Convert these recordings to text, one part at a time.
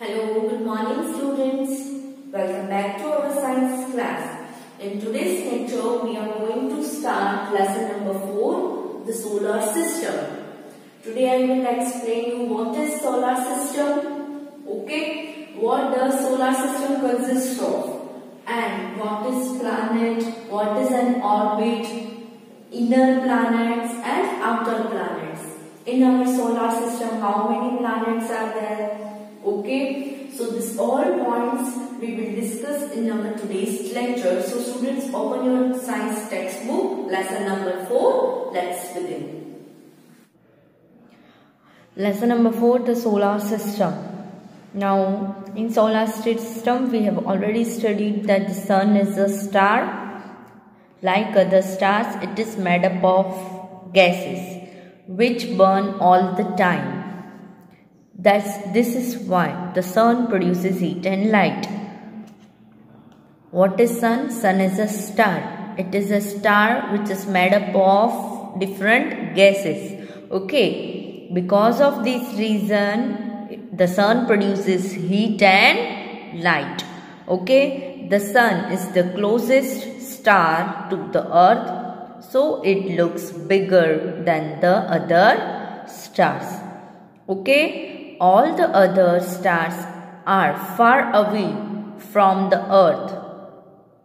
Hello, good morning students. Welcome back to our science class. In today's lecture, we are going to start lesson number 4, the solar system. Today I will explain you what is solar system, okay, what the solar system consists of, and what is planet, what is an orbit, inner planets and outer planets. In our solar system, how many planets are there? Okay, so this all points we will discuss in our today's lecture. So students, open your science textbook, lesson number 4. Let's begin. Lesson number 4, the solar system. Now, in solar system, we have already studied that the sun is a star. Like other stars, it is made up of gases which burn all the time. This is why the sun produces heat and light. What is sun? Sun is a star. It is a star which is made up of different gases. Okay, because of this reason, the sun produces heat and light. Okay, the sun is the closest star to the earth, so it looks bigger than the other stars. Okay. All the other stars are far away from the earth,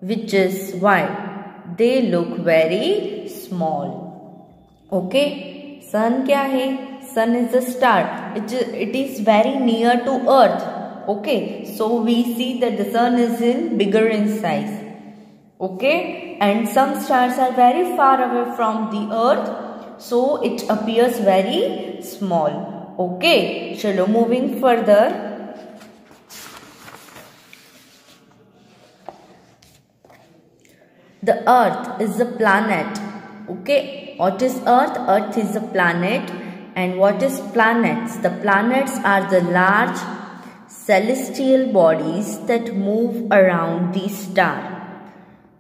which is why they look very small. Okay, sun kya hai? Sun is a star. It is very near to earth. Okay, so we see that the sun is bigger in size. Okay, and some stars are very far away from the earth, so it appears very small. Okay, chalo, moving further. The earth is a planet. Okay, what is earth? Earth is a planet. And what is planets? The planets are the large celestial bodies that move around the star.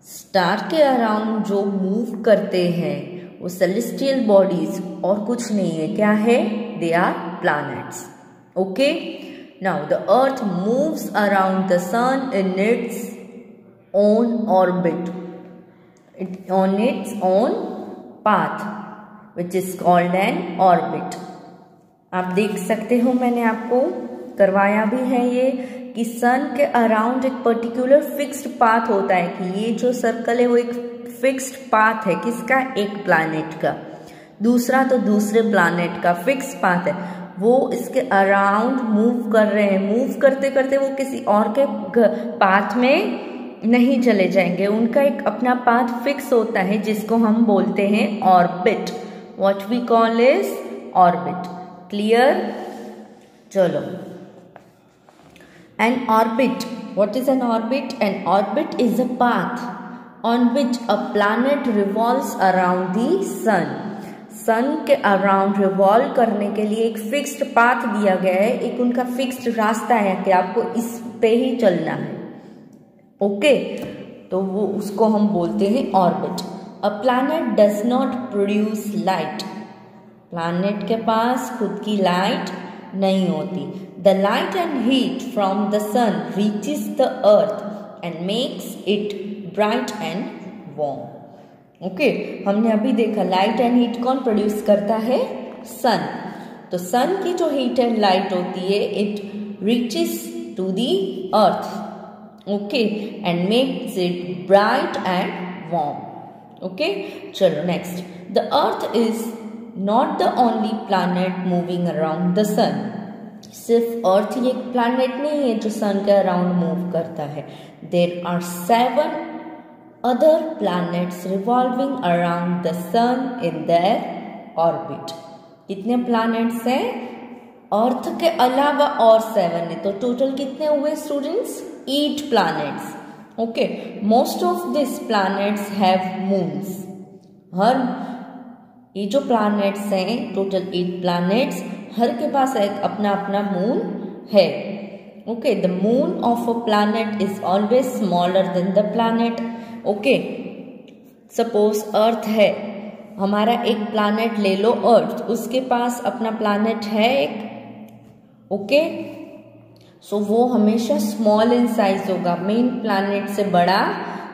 Star के around जो move करते हैं वो celestial bodies और कुछ नहीं है. क्या है? They are planets. Okay. Now the earth moves around the sun in its own orbit, on its own path, which is called an orbit. आप देख सकते हो, मैंने आपको करवाया भी है ये कि सन के अराउंड एक पर्टिकुलर फिक्स्ड पाथ होता है कि ये जो सर्कल है वो एक फिक्स्ड पाथ है. किसका? एक प्लैनेट का. दूसरा तो दूसरे प्लैनेट का फिक्स पाथ है. वो इसके अराउंड मूव कर रहे हैं. मूव करते करते वो किसी और के पाथ में नहीं चले जाएंगे. उनका एक अपना पाथ फिक्स होता है जिसको हम बोलते हैं orbit. What we call is orbit. Clear? चलो. An orbit. What is an orbit? An orbit is a path on which a planet revolves around the sun. सन के अराउंड रिवॉल्व करने के लिए एक फिक्स्ड पाथ दिया गया है. एक उनका फिक्स्ड रास्ता है कि आपको इस पे ही चलना है. ओके, तो वो उसको हम बोलते हैं orbit. A planet does not produce light. Planet के पास खुद की लाइट नहीं होती. The light and heat from the sun reaches the earth and makes it bright and warm. Okay, हमने अभी देखा लाइट एंड हीट कौन प्रोड्यूस करता है? सन. तो सन की जो हीट एंड लाइट होती है it reaches to the earth. Okay, and makes it bright and warm. Okay, चलो next. The earth is not the only planet moving around the sun. सिर्फ अर्थ ही एक प्लैनेट नहीं है जो सन के अराउंड मूव करता है. There are 7 other planets revolving around the sun in their orbit. कितने planets हैं? अर्थ के अलावा और 7 है. तो टोटल कितने हुए students? 8 planets. Okay, most of these planets have moons. हर ये जो planets हैं टोटल 8 planets, हर के पास एक अपना अपना मून है. Okay, the moon of a planet is always smaller than the planet. Okay, suppose earth है, हमारा एक प्लैनेट ले लो अर्थ, उसके पास अपना प्लैनेट है एक. ओके, सो वो हमेशा स्मॉल इन साइज होगा, मेन प्लैनेट से बड़ा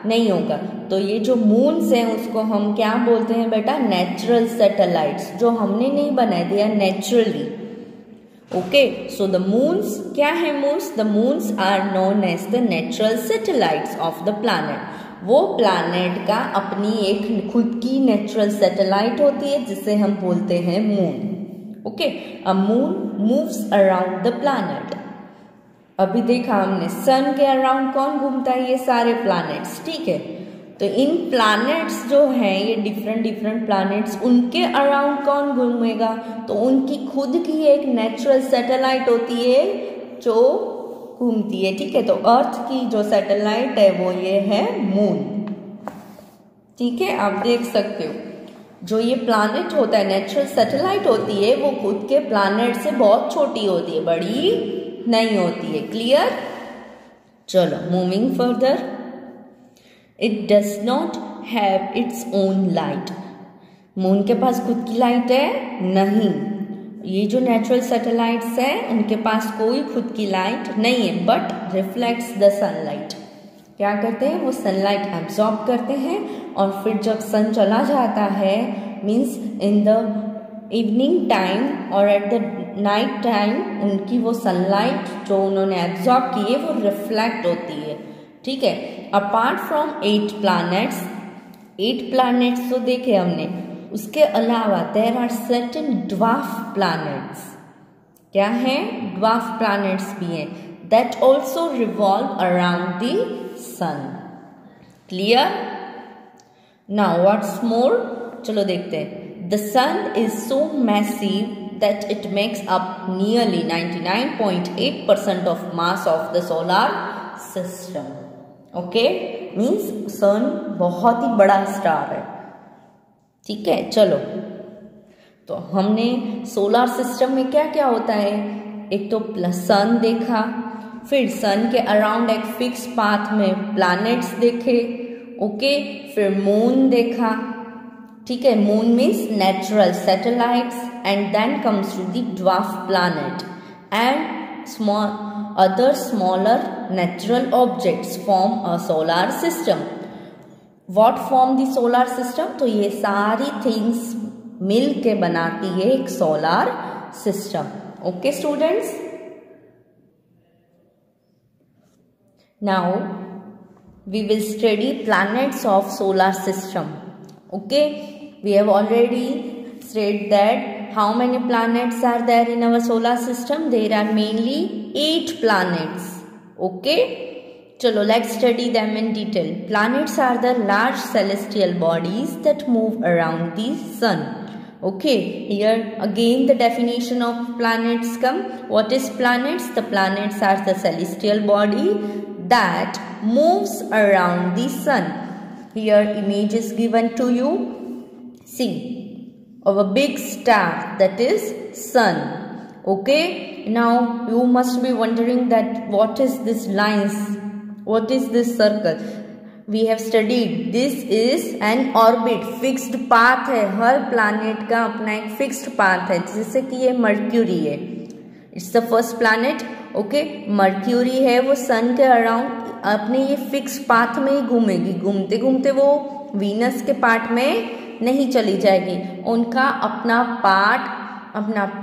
नहीं होगा। तो ये जो मून्स हैं उसको हम क्या बोलते हैं बेटा, नेचुरल सैटेलाइट्स, जो हमने नहीं बना दिया naturally. Okay, so the moons क्या है, moons, the moons are known as the natural satellites of the planet. वो प्लैनेट का अपनी एक खुद की नेचुरल सैटेलाइट होती है जिसे हम बोलते हैं moon. Okay, a moon moves around the planet. अभी देखा हमने सन के अराउंड कौन घूमता है, ये सारे प्लैनेट्स, ठीक है। तो इन प्लैनेट्स जो हैं ये डिफरेंट प्लैनेट्स, उनके अराउंड कौन घूमेगा, तो उनकी खुद की एक नेचुरल सैटेलाइट होती है जो घूमती है, ठीक है। तो अर्थ की जो सैटेलाइट है वो ये है मून, ठीक है। आप देख सकते हो जो ये प्लैनेट होता है, नेचुरल सैटेलाइट होती है, वो खुद के प्लैनेट से बहुत छोटी होती है, बड़ी नहीं होती है। क्लियर? चलो moving further. It does not have its own light. Moon के पास खुद की लाइट है? नहीं। ये जो नेचुरल सैटेलाइट्स हैं उनके पास कोई खुद की लाइट नहीं है, बट रिफ्लेक्ट्स द सनलाइट। क्या करते हैं, वो सनलाइट एब्जॉर्ब करते हैं और फिर जब सन चला जाता है, means in the evening time और एट द नाइट टाइम, उनकी वो सनलाइट जो उन्होंने एब्जॉर्ब की है वो रिफ्लेक्ट होती है, ठीक है। अपार्ट फ्रॉम 8 प्लैनेट्स, 8 प्लैनेट्स तो देखे हमने, उसके अलावा there are certain dwarf planets. क्या है? ड्वार्फ प्लैनेट्स भी हैं, that also revolve around the sun. Clear? Now what's more, चलो देखते हैं। The sun is so massive that it makes up nearly 99.8% of mass of the solar system. Okay? Means sun बहुत ही बड़ा star है, ठीक है। चलो, तो हमने सोलर सिस्टम में क्या क्या होता है, एक तो सन देखा, फिर सन के अराउंड एक फिक्स पाथ में प्लैनेट्स देखे, ओके, फिर मून देखा, ठीक है। Moon means natural satellites, and then comes to the dwarf planet and small other smaller natural objects form a solar system. What form the solar system, तो ये सारी things मिल के बनाती है एक solar system. Okay students, now we will study planets of solar system. Okay, we have already said that how many planets are there in our solar system. There are mainly 8 planets. Okay, chalo let's study them in detail. Planets are the large celestial bodies that move around the sun. Okay, here again the definition of planets come. What is planets? The planets are the celestial body that moves around the sun. Here image is given to you. See, of a big star, that is sun. Okay, now you must be wondering that what is this lines, what is this circle. We have studied this is an orbit, fixed path है, हर planet का अपना एक fixed path है, जैसे कि ये mercury है, it's the first planet. Okay, mercury है, वो सन के अराउंड अपने ये फिक्स पाथ में ही घूमेगी, घूमते घूमते वो वीनस के पार्ट में नहीं चली जाएगी, उनका अपना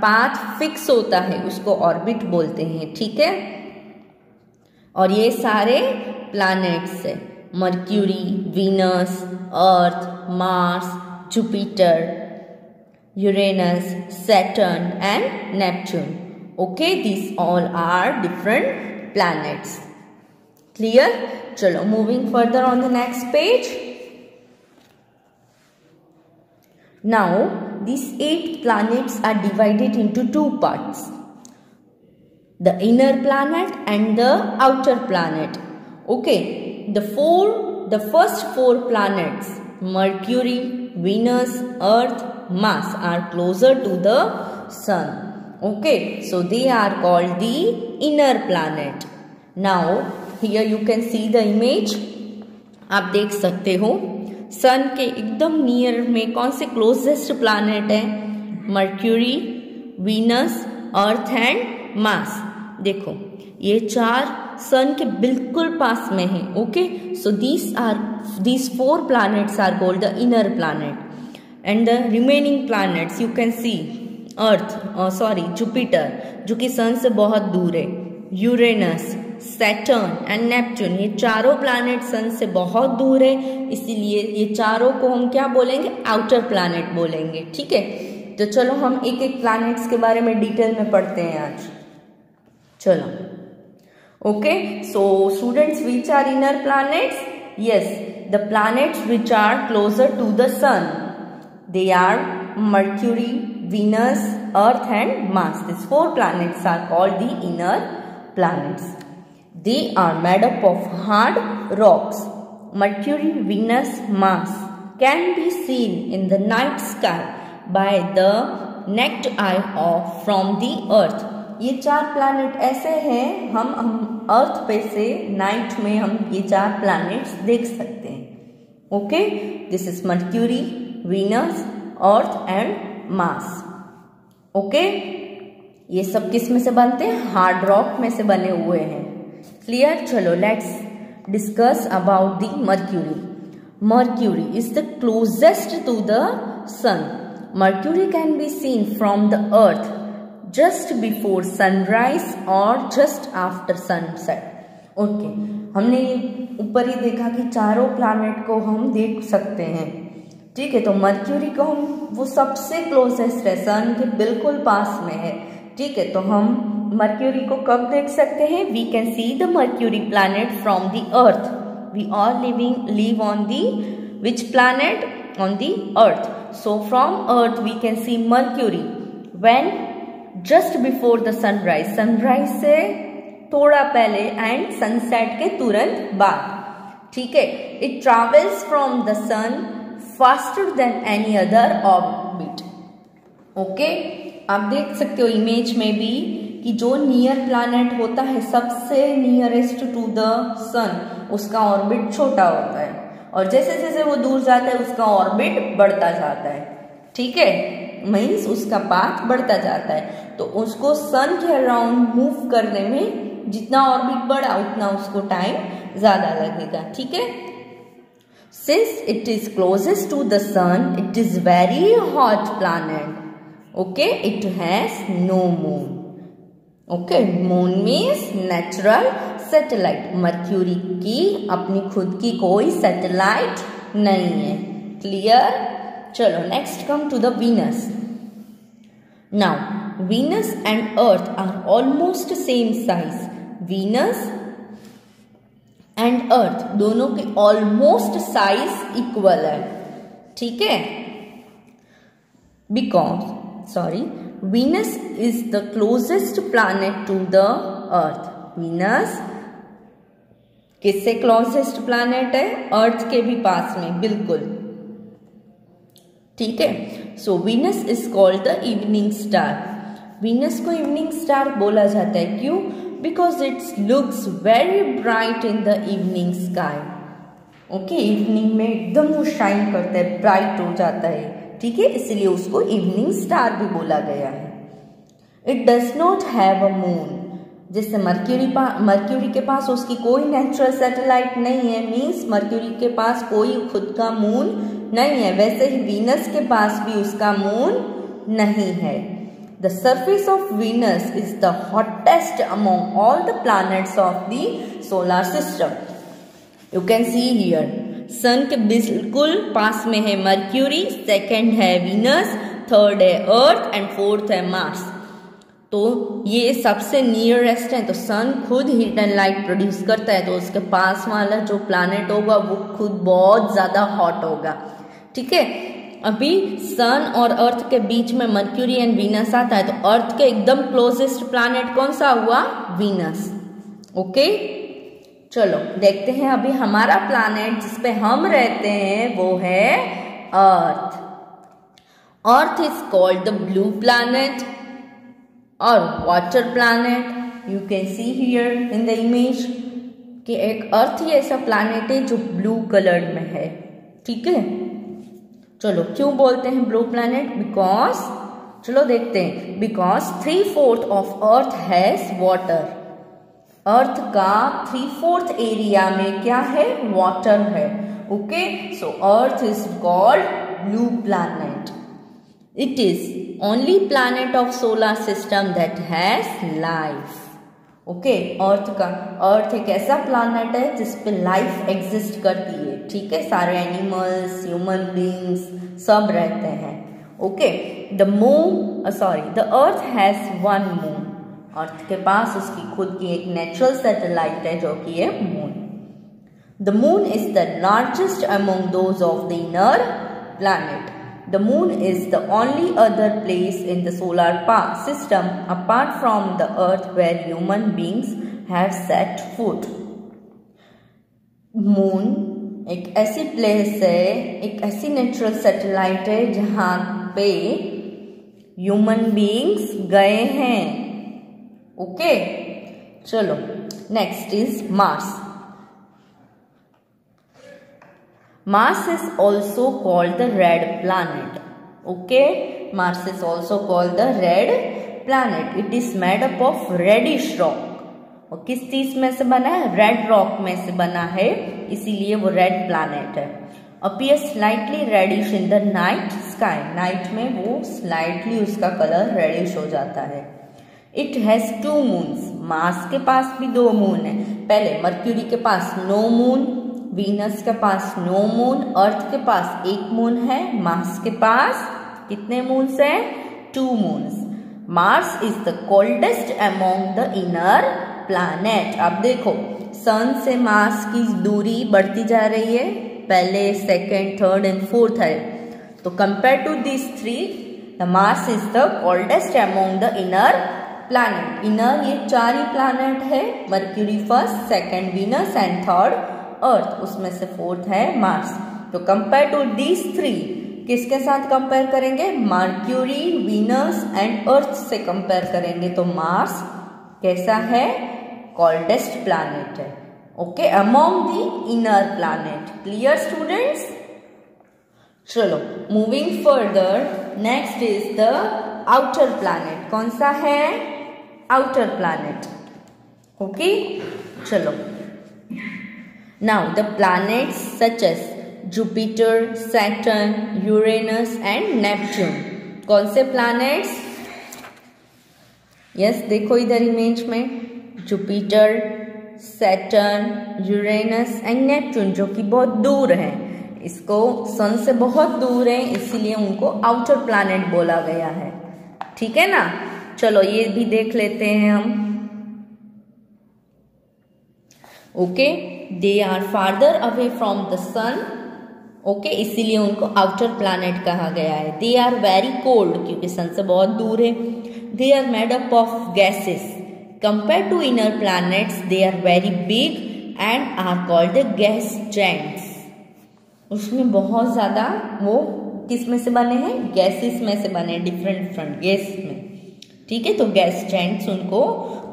पाथ फिक्स होता है, उसको ऑर्बिट बोलते हैं, ठीक है। और ये सारे प्लैनेट्स है, mercury, Venus, earth, Mars, Jupiter, Uranus, Saturn and Neptune. Okay, these all are different planets. Clear? चलो moving further on the next page. Now these 8 planets are divided into 2 parts, the inner planet and the outer planet. Okay, the first 4 planets, Mercury, Venus, Earth, Mars, are closer to the sun. Okay, so they are called the inner planet. Now here you can see the image. आप देख सकते हो सन के एकदम near में कौन से closest planet है, mercury, Venus, earth and Mars. देखो ये 4 सन के बिल्कुल पास में है. Okay, so these 4 planets are called the inner planet, and the remaining planets you can see Jupiter जो कि सन से बहुत दूर है, यूरेनस, सैटर्न एंड नेपच्यून, ये चारों प्लैनेट सन से बहुत दूर है, इसीलिए ये चारों को हम क्या बोलेंगे, आउटर प्लैनेट बोलेंगे. ठीक है, तो चलो हम एक एक प्लैनेट्स के बारे में डिटेल में पढ़ते हैं आज. चलो, okay, so students, which are inner planets? Yes, the planets which are closer to the sun, they are Mercury, Venus, Earth and Mars. These 4 planets are called the inner planets. They are made up of hard rocks. Mercury, Venus, Mars can be seen in the night sky by the naked eye from the Earth. ये 4 planet ऐसे हैं, हम अर्थ पे से night में हम ये 4 planets देख सकते हैं. Okay, this is Mercury, Venus, Earth and mass. Okay, ये सब किस में से बनते हैं, हार्ड रॉक में से बने हुए हैं. क्लियर? चलो let's discuss about the Mercury. Mercury is the closest to the sun. Mercury can be seen from the earth just before sunrise और जस्ट आफ्टर सनसेट. ओके, हमने ऊपर ही देखा कि चारों प्लैनेट को हम देख सकते हैं. ठीक है, तो मर्क्यूरी को हम, वो सबसे क्लोजेस्ट है, सन के बिल्कुल पास में है. ठीक है, तो हम मर्क्यूरी को कब देख सकते हैं? We can see the Mercury planet from the earth. We are live on the which planet? On the earth. So from earth we can see Mercury when just before the sunrise, sunrise से थोड़ा पहले and sunset के तुरंत बाद. ठीक है, it travels from the sun faster than any other orbit. Okay, आप देख सकते हो इमेज में भी कि जो नियर प्लैनेट होता है, सबसे नियरेस्ट टू द सन, उसका ऑर्बिट छोटा होता है, और जैसे जैसे वो दूर जाता है उसका ऑर्बिट बढ़ता जाता है. ठीक है, मीन्स उसका पाथ बढ़ता जाता है. तो उसको सन के अराउंड मूव करने में जितना ऑर्बिट बढ़ा उतना उसको टाइम ज्यादा लगेगा. ठीक है, since it is closest to the sun, it is very hot planet. Okay, it has no moon. Okay, moon means natural satellite. Mercury की अपनी खुद की कोई सैटेलाइट नहीं है. क्लियर? चलो next come to the Venus. Now Venus and Earth are almost same size. Venus and earth दोनों की ऑलमोस्ट साइज इक्वल है. ठीक है, Venus is the closest planet to the earth. Venus किससे क्लोजेस्ट प्लैनेट है? Earth के भी पास में बिल्कुल. ठीक है, so Venus is called the evening star. Venus को इवनिंग स्टार बोला जाता है. क्यों? Because it looks very bright in the evening sky. Okay, evening में एकदम वो शाइन करता है, ब्राइट हो जाता है. ठीक है, इसलिए उसको इवनिंग स्टार भी बोला गया है. It does not have a moon. जैसे मर्क्यूरी के पास उसकी कोई नेचुरल सैटेलाइट नहीं है, मीन्स मर्क्यूरी के पास कोई खुद का मून नहीं है. वैसे ही वीनस के पास भी उसका मून नहीं है. The surface of Venus is the hottest among all the planets of the solar system. You can see here. सन के बिल्कुल पास में है मर्क्यूरी, सेकंड है वीनस, थर्ड है अर्थ एंड फोर्थ है मार्स. तो ये सबसे नियरेस्ट है. तो सन खुद हीट एंड लाइट प्रोड्यूस करता है, तो उसके पास वाला जो प्लैनेट होगा वो खुद बहुत ज्यादा हॉट होगा. ठीक है, अभी सन और अर्थ के बीच में मर्क्यूरी एंड वीनस आता है, तो अर्थ के एकदम क्लोजेस्ट प्लैनेट कौन सा हुआ? वीनस. ओके, चलो देखते हैं अभी हमारा प्लैनेट जिसपे हम रहते हैं वो है earth. Earth is called the blue planet और water planet. You can see here in the image कि एक अर्थ ही ऐसा प्लैनेट है जो ब्लू कलर्ड में है. ठीक है, चलो क्यों बोलते हैं ब्लू प्लैनेट? बिकॉज चलो देखते हैं। Because 3/4 of earth has water. Earth का 3/4 एरिया में क्या है? वाटर है। Okay, so earth is called blue planet. It is only planet of solar system that has life. Okay, earth एक ऐसा प्लैनेट है जिसपे लाइफ एग्जिस्ट करती है। ठीक है, सारे एनिमल्स, ह्यूमन बीइंग्स सब रहते हैं। Okay, the earth has one moon. Earth के पास उसकी खुद की एक नेचुरल सैटेलाइट है जो कि है moon. The moon is the largest among those of the inner planet. The moon is the only other place in the solar system apart from the earth where human beings have set foot. Moon एक ऐसी place है, एक ऐसी natural satellite है जहां पे human beings गए हैं। ओके, चलो next is Mars. Mars is also called the red planet. Okay, Mars is also called the red planet. It is made up of reddish rock. और किस चीज में से बना है? रेड रॉक में से बना है, इसीलिए वो रेड प्लैनेट है। Appears slightly reddish in the night sky. Night में वो स्लाइटली उसका कलर रेडिश हो जाता है। It has 2 moons. मार्स के पास भी 2 मून है। पहले मर्क्यूरी के पास नो मून, वीनस के पास नो मून, अर्थ के पास 1 मून है, मार्स के पास कितने मून्स हैं? 2 moons. Mars is the coldest among the inner planet. अब देखो, सन से मार्स की दूरी बढ़ती जा रही है, पहले, सेकेंड, थर्ड एंड फोर्थ है। तो compare to this 3, the Mars is the coldest among the inner planet. Inner ये 4 ही प्लैनेट है, Mercury first, second Venus and third earth, उसमें से फोर्थ है मार्स। तो कंपेयर टू दीज 3, किसके साथ कंपेयर करेंगे? मर्क्यूरी, वीनस एंड अर्थ से कंपेयर करेंगे। तो मार्स कैसा है? कोल्डेस्ट प्लैनेट है। Okay, among the inner planet. Clear students? चलो moving further, next is the outer planet. कौन सा है? Outer planet. ओके, चलो now the planets such as Jupiter, Saturn, Uranus and Neptune. कौन से planets? यस, देखो इधर इमेज में, Jupiter, Saturn, Uranus and Neptune, जो कि बहुत दूर है, इसको सन से बहुत दूर है, इसीलिए उनको आउटर प्लैनेट बोला गया है। ठीक है ना? चलो ये भी देख लेते हैं हम। Okay, they are farther away from the sun. Okay, इसीलिए उनको आउटर प्लैनेट कहा गया है। दे आर वेरी कोल्ड, क्योंकि सन से बहुत दूर है। They are made up of gases. Compare to inner planets, they are very big and are called the gas giants. उसमें बहुत ज्यादा, वो किस में से बने हैं? गैसेस में से बने, डिफरेंट गैस में। ठीक है, तो गैस जायंट्स उनको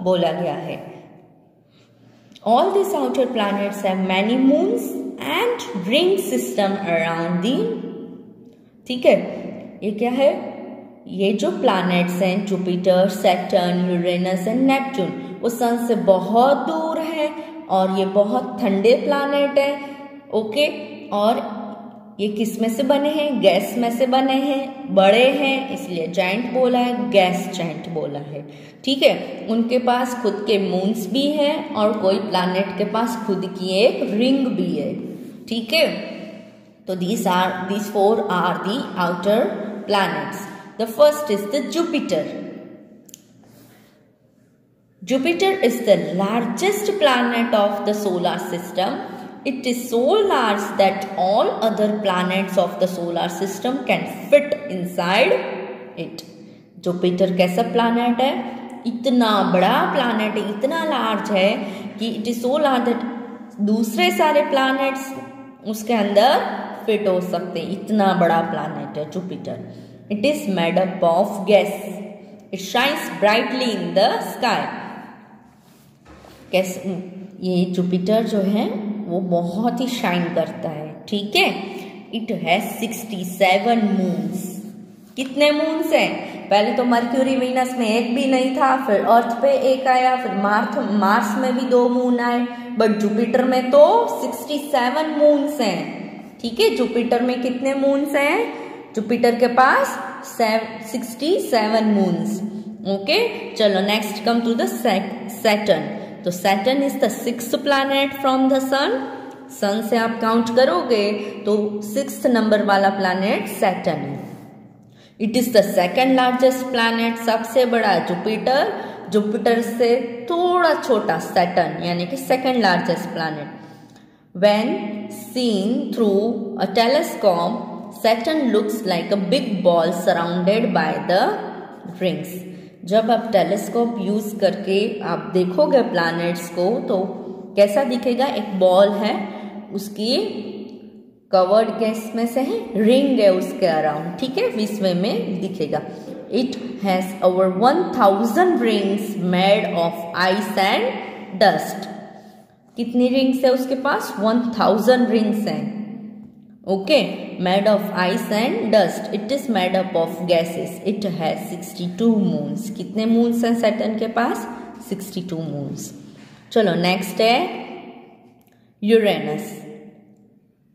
बोला गया है। All these outer planets have many moons and ring system around them. ठीक है, ये क्या है? ये जो प्लैनेट्स हैं, Jupiter, Saturn, Uranus and Neptune, वो सन से बहुत दूर है और ये बहुत ठंडे प्लैनेट है। ओके, और ये किस में से बने हैं? गैस में से बने हैं, बड़े हैं, इसलिए जायंट बोला है, गैस जायंट बोला है। ठीक है, उनके पास खुद के मून्स भी हैं और कोई प्लैनेट के पास खुद की एक रिंग भी है। ठीक है, तो these 4 are the outer planets. The first is the Jupiter. Jupiter is the largest planet of the solar system. It is so large that all other planets of the solar system can fit inside it. Jupiter कैसा planet है? इतना बड़ा planet है, इतना large है कि it is so large that दूसरे सारे प्लैनेट्स उसके अंदर फिट हो सकते हैं। इतना बड़ा प्लैनेट है Jupiter. It is made up of gas. It shines brightly in the sky. कैसे? ये जुपिटर जो है वो बहुत ही शाइन करता है। ठीक है, इट हैज 67 मून्स। कितने मून्स हैं? पहले तो मर्क्यूरी वीनस में एक भी नहीं था, फिर अर्थ पे एक आया, फिर मार्स में भी 2 मून आए, बट जुपिटर में तो 67 मून्स हैं। ठीक है, जुपिटर में कितने मून्स हैं? जुपिटर के पास 67 मून्स। ओके, चलो next come to the Saturn. तो Saturn is the 6th planet from the sun से आप काउंट करोगे तो 6th नंबर वाला प्लैनेट सैटर्न है। It is the 2nd largest planet, सबसे बड़ा जुपिटर, जुपिटर से थोड़ा छोटा सैटर्न यानी कि 2nd largest planet. When seen through a telescope Saturn looks like a big ball surrounded by the rings. जब आप टेलीस्कोप यूज करके आप देखोगे प्लैनेट्स को तो कैसा दिखेगा? एक बॉल है, उसकी कवर्ड कैस में से है, रिंग है उसके अराउंड। ठीक है, विश्व में दिखेगा। It has over 1000 rings made of ice and dust. कितनी रिंग्स है उसके पास? 1000 रिंग्स हैं। Okay, made of ice and dust. It is made up of gases. It has 62 moons. कितने moons हैं सैटर्न के पास? 62 moons. चलो नेक्स्ट है Uranus.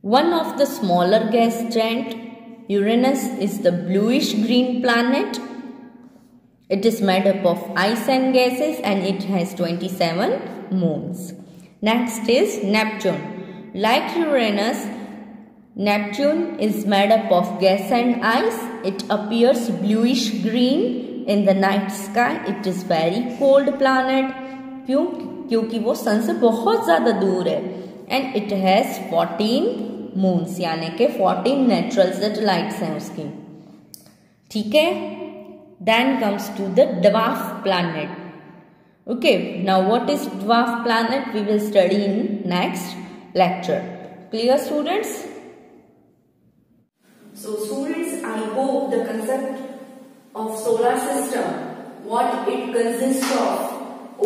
One of the smaller gas giant, Uranus is the bluish green planet. It is made up of ice and gases and it has 27 moons. Next is Neptune. Like Uranus, Neptune is made up of gas and ice. It appears bluish green in the night sky. It is very cold planet. क्यों? क्योंकि वो सन से बहुत ज्यादा दूर है। And it has 14 moons यानी कि 14 नेचुरल सैटेलाइट्स हैं उसकी। ठीक है, then comes to the dwarf planet. Okay, now what is dwarf planet? We will study in next lecture. Clear, students? So students, I hope the concept of solar system, what it consists of,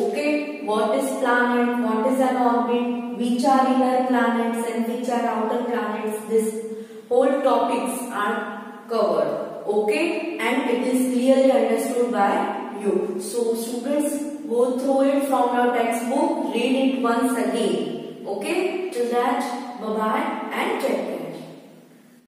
okay, what is planet, what is an orbit, which are inner planets and which are outer planets, this whole topics are covered, okay, and it is clearly understood by you. So students, go through it from your textbook, read it once again, okay. Till that, bye bye and take care.